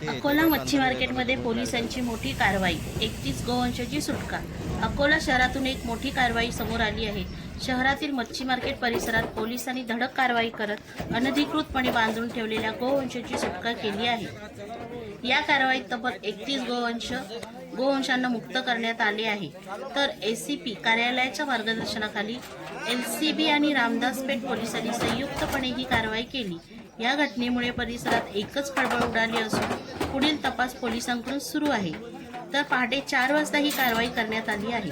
अकोला मच्छी मार्केटमध्ये पोलिसांची मोठी कारवाई, 31 गोवंशाची सुटका. अकोला शहरातून एक मोठी कारवाई समोर आली आहे. शहरातील मच्छी मार्केट परिसरात पोलिसांनी धडक कारवाई करत अनधिकृतपणे बांधून ठेवलेल्या गोवंशाची सुटका केली आहे. या कारवाईत तब्बल 31 गोवंशांना मुक्त करण्यात आले आहे. तर एसीपी कार्यालयाच्या मार्गदर्शनाखाली एलसीबी आणि रामदासपेठ पोलिसांनी संयुक्तपणे ही कारवाई केली. या घटनेमुळे परिसरात एकच खळबळ उडाली असून पुढील तपास पोलिसांकडून सुरू आहे. तर पहाटे 4 वाजता ही कारवाई करण्यात आली आहे.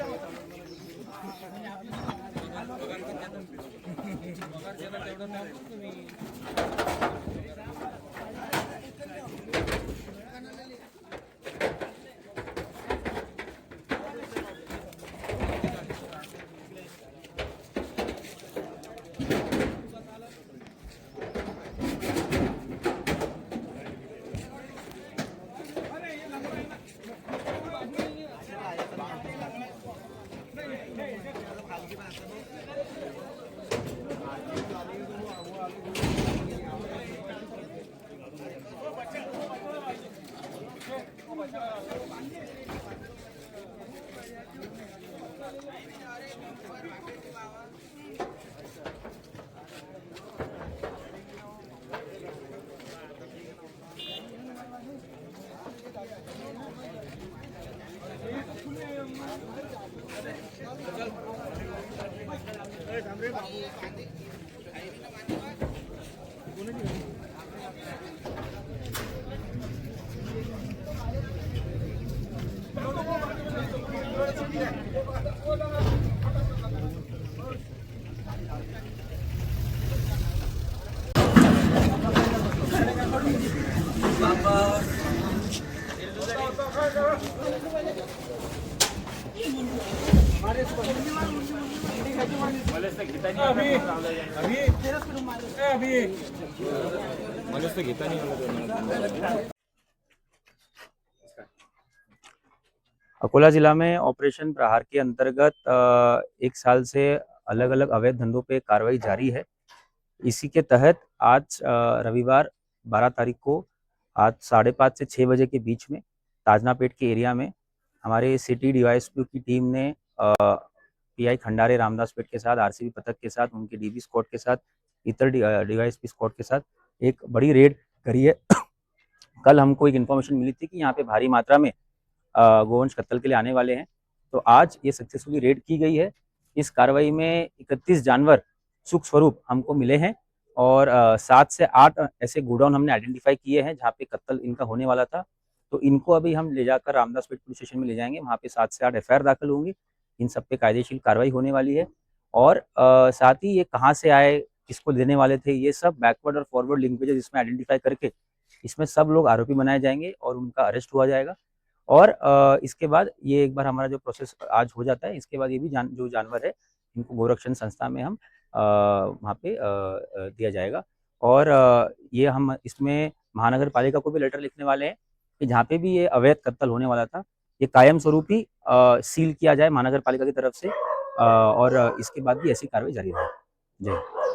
अकोला जिला में ऑपरेशन प्रहार के अंतर्गत 1 साल से अलग अलग अवैध धंधों पे कार्रवाई जारी है। इसी के तहत आज रविवार 12 तारीख को आज 5:30 से 6 बजे के बीच में ताजनापेट के एरिया में हमारे सिटी डीवाईएसपी की टीम ने पीआई खंडारे रामदासपेट के साथ, आरसीबी पथक के साथ, उनके डीबी स्क्वाड के साथ, इतर डीवाईएसपी स्क्वाड के साथ एक बड़ी रेड करी है। कल हमको एक इन्फॉर्मेशन मिली थी कि यहाँ पे भारी मात्रा में गोवंश कत्ल के लिए आने वाले हैं, तो आज ये सक्सेसफुली रेड की गई है। इस कार्रवाई में 31 जानवर सुख स्वरूप हमको मिले हैं और 7 से 8 ऐसे गोडाउन हमने आइडेंटिफाई किए हैं जहाँ पे कत्ल इनका होने वाला था। तो इनको अभी हम ले जाकर रामदासपेट पुलिस स्टेशन में ले जाएंगे, वहाँ पे 7 से 8 एफआईआर दाखिल होंगी। इन सब पे कायदेशीर कार्रवाई होने वाली है और साथ ही ये कहाँ से आए, किसको देने वाले थे, ये सब बैकवर्ड और फॉरवर्ड लिंकेज इसमें आइडेंटिफाई करके इसमें सब लोग आरोपी बनाए जाएंगे और उनका अरेस्ट हुआ जाएगा। और इसके बाद ये एक बार हमारा जो प्रोसेस आज हो जाता है, इसके बाद ये भी जो जानवर है इनको गोरक्षण संस्था में हम वहाँ पे दिया जाएगा। और ये हम इसमें महानगर पालिका को भी लेटर लिखने वाले हैं कि जहाँ पे भी ये अवैध कत्ल होने वाला था, ये कायम स्वरूप ही सील किया जाए महानगर पालिका की तरफ से और इसके बाद भी ऐसी कार्रवाई जारी रहे। जय हिंद।